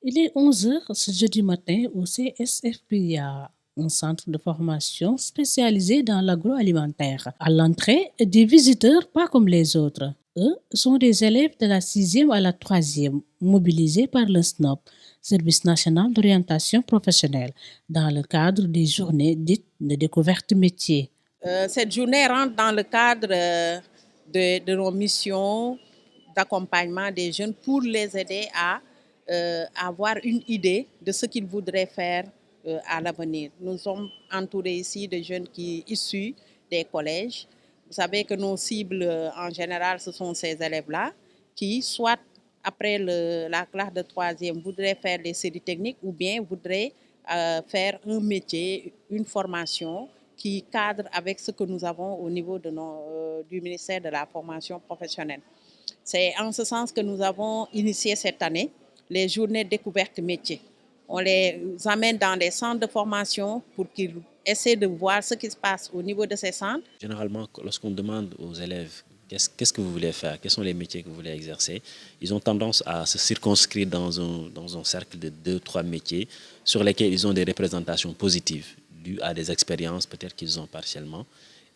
Il est 11 heures ce jeudi matin au CSFPA, un centre de formation spécialisé dans l'agroalimentaire. À l'entrée, des visiteurs pas comme les autres. Eux sont des élèves de la 6e à la 3e, mobilisés par le SNOP, Service national d'orientation professionnelle, dans le cadre des journées dites de découverte métier. Cette journée rentre dans le cadre de nos missions d'accompagnement des jeunes pour les aider à avoir une idée de ce qu'ils voudraient faire à l'avenir. Nous sommes entourés ici de jeunes issus des collèges. Vous savez que nos cibles, en général, ce sont ces élèves-là qui, soit après la classe de 3e, voudraient faire des séries techniques ou bien voudraient faire un métier, une formation qui cadre avec ce que nous avons au niveau du ministère de la formation professionnelle. C'est en ce sens que nous avons initié cette année les journées découverte métier. On les amène dans des centres de formation pour qu'ils essaient de voir ce qui se passe au niveau de ces centres. Généralement, lorsqu'on demande aux élèves qu'est-ce que vous voulez faire, quels sont les métiers que vous voulez exercer, ils ont tendance à se circonscrire dans un cercle de 2-3 métiers sur lesquels ils ont des représentations positives dues à des expériences peut-être qu'ils ont partiellement.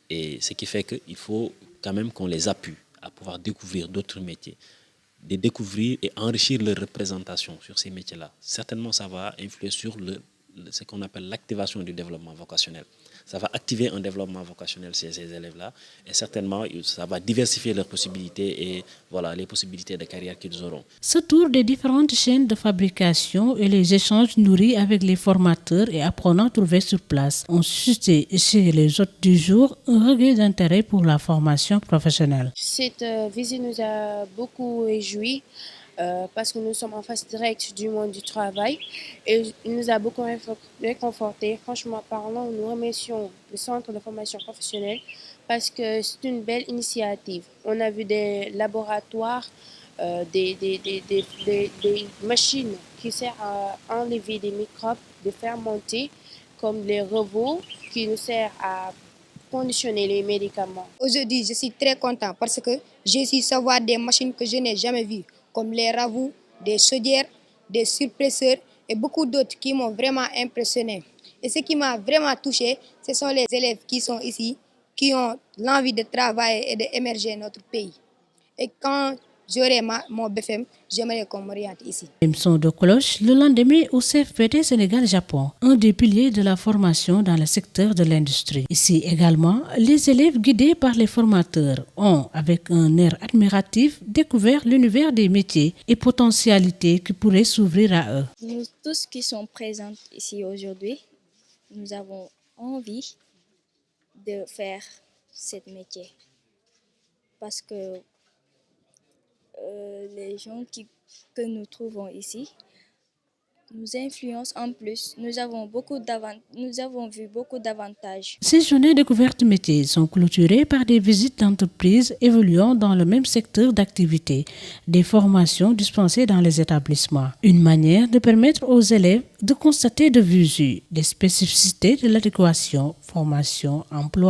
Et ce qui fait qu'il faut quand même qu'on les appuie à pouvoir découvrir d'autres métiers, de découvrir et enrichir leur représentation sur ces métiers-là. Certainement, ça va influer sur ce qu'on appelle l'activation du développement vocationnel. Ça va activer un développement vocationnel chez ces élèves-là et certainement, ça va diversifier leurs possibilités et voilà, les possibilités de carrière qu'ils auront. Ce tour des différentes chaînes de fabrication et les échanges nourris avec les formateurs et apprenants trouvés sur place ont suscité chez les hôtes du jour un regain d'intérêt pour la formation professionnelle. Cette visite nous a beaucoup réjouis parce que nous sommes en face directe du monde du travail et il nous a beaucoup réconfortés. Franchement parlant, nous remercions le centre de formation professionnelle parce que c'est une belle initiative. On a vu des laboratoires, des machines qui servent à enlever des microbes, de fermenter, comme les robots qui nous servent à conditionner les médicaments. Aujourd'hui, je suis très content parce que j'ai su savoir des machines que je n'ai jamais vues, comme les ravous, des chaudières, des surpresseurs et beaucoup d'autres qui m'ont vraiment impressionné. Et ce qui m'a vraiment touché, ce sont les élèves qui sont ici, qui ont l'envie de travailler et d'émerger notre pays. Et quand j'aurai mon BFM, j'aimerais qu'on m'oriente ici. Même son de cloche le lendemain au CFPT Sénégal-Japon, un des piliers de la formation dans le secteur de l'industrie. Ici également, les élèves guidés par les formateurs ont, avec un air admiratif, découvert l'univers des métiers et potentialités qui pourraient s'ouvrir à eux. Nous tous qui sommes présents ici aujourd'hui, nous avons envie de faire ce métier parce que les gens que nous trouvons ici nous influencent en plus. Nous avons vu beaucoup d'avantages. Ces journées découverte métiers sont clôturées par des visites d'entreprises évoluant dans le même secteur d'activité, des formations dispensées dans les établissements. Une manière de permettre aux élèves de constater de visu des spécificités de l'adéquation formation-emploi.